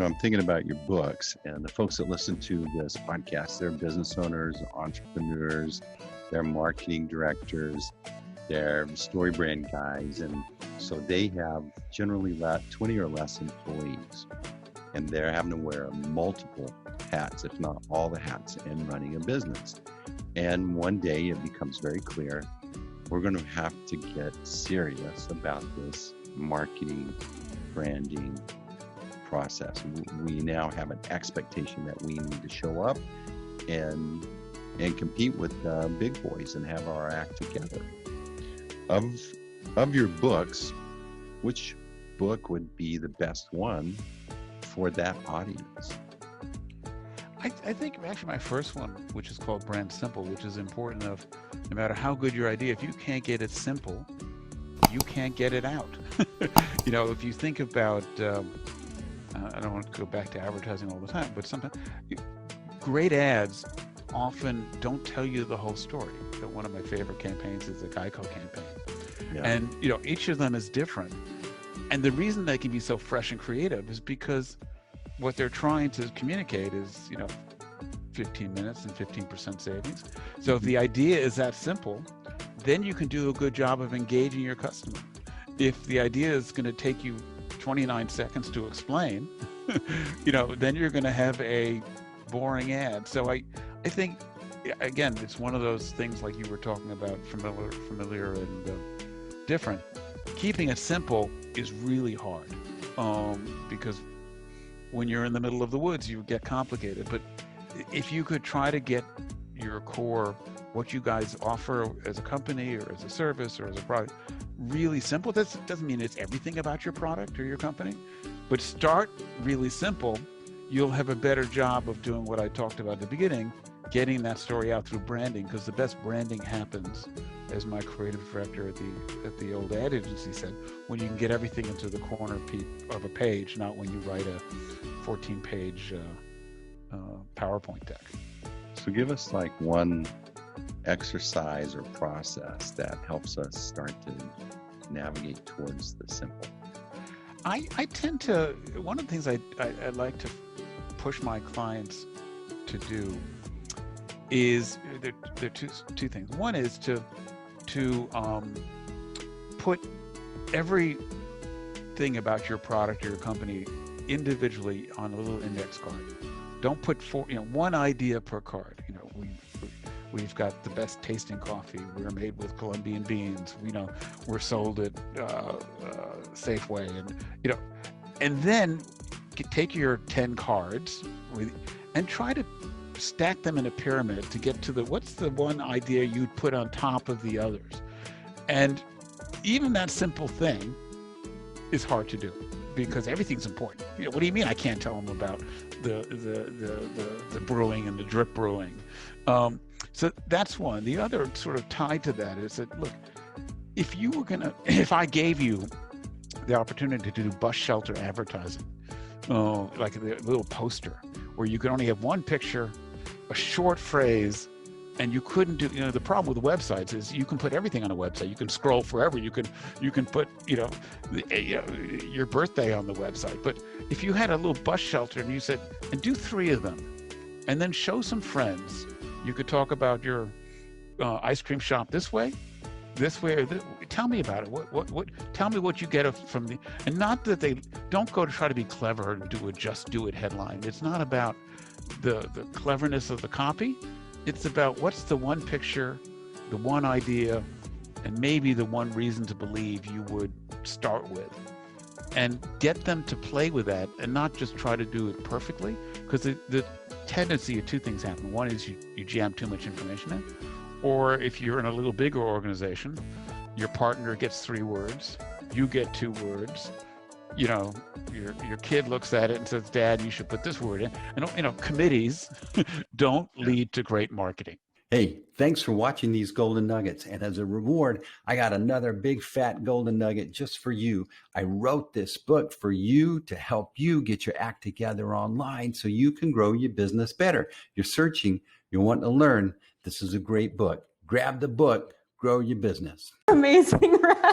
I'm thinking about your books, and the folks that listen to this podcast, they're business owners, entrepreneurs, they're marketing directors, they're story brand guys. And so they have generally 20 or less employees, and they're having to wear multiple hats, if not all the hats, in running a business. And one day it becomes very clear, we're going to have to get serious about this marketing, branding process. We now have an expectation that we need to show up and compete with big boys and have our act together. Of your books, which book would be the best one for that audience? I think actually my first one, which is called BrandSimple, which is important enough, no matter how good your idea, if you can't get it simple, you can't get it out. If you think about, I don't want to go back to advertising all the time, but sometimes great ads often don't tell you the whole story. One of my favorite campaigns is the Geico campaign. Yeah. And, each of them is different. And the reason they can be so fresh and creative is because what they're trying to communicate is, 15 minutes and 15% savings. So if the idea is that simple, then you can do a good job of engaging your customer. If the idea is going to take you 29 seconds to explain, then you're going to have a boring ad. So I think, again, it's one of those things like you were talking about, familiar and different. Keeping it simple is really hard because when you're in the middle of the woods, you get complicated. But if you could try to get your core, what you guys offer as a company or as a service or as a product, really simple. That doesn't mean it's everything about your product or your company, but start really simple. You'll have a better job of doing what I talked about at the beginning, getting that story out through branding, because the best branding happens, as my creative director at the old ad agency said, when you can get everything into the corner of a page, not when you write a 14-page PowerPoint deck. So give us like one exercise or process that helps us start to navigate towards the simple. I tend to, one of the things I like to push my clients to do is, there are two things. One is to put everything about your product or your company individually on a little index card. Don't put one idea per card. We've got the best tasting coffee. We're made with Colombian beans. We're sold at Safeway, and then take your 10 cards and try to stack them in a pyramid to get to what's the one idea you'd put on top of the others. And even that simple thing is hard to do because everything's important. What do you mean I can't tell them about the brewing and the drip brewing? So that's one. The other sort of tied to that is that, look, if I gave you the opportunity to do bus shelter advertising, like a little poster where you could only have one picture, a short phrase, and you couldn't do, the problem with websites is you can put everything on a website. You can scroll forever. You can put, your birthday on the website. But if you had a little bus shelter and you said, and do 3 of them, and then show some friends, you could talk about your ice cream shop this way, or tell me about it. What? Tell me what you get from the, and not that they don't go to try to be clever and do a just do it headline. It's not about the cleverness of the copy. It's about what's the one picture, the one idea, and maybe the one reason to believe you would start with, and get them to play with that and not just try to do it perfectly, because the tendency of 2 things happen. One is you jam too much information in, or if you're in a little bigger organization, your partner gets 3 words, you get 2 words, your kid looks at it and says, Dad, you should put this word in. And committees don't lead to great marketing. Hey, thanks for watching these golden nuggets. And as a reward, I got another big fat golden nugget just for you. I wrote this book for you to help you get your act together online so you can grow your business better. You're searching, you're wanting to learn. This is a great book. Grab the book, grow your business. Amazing, right?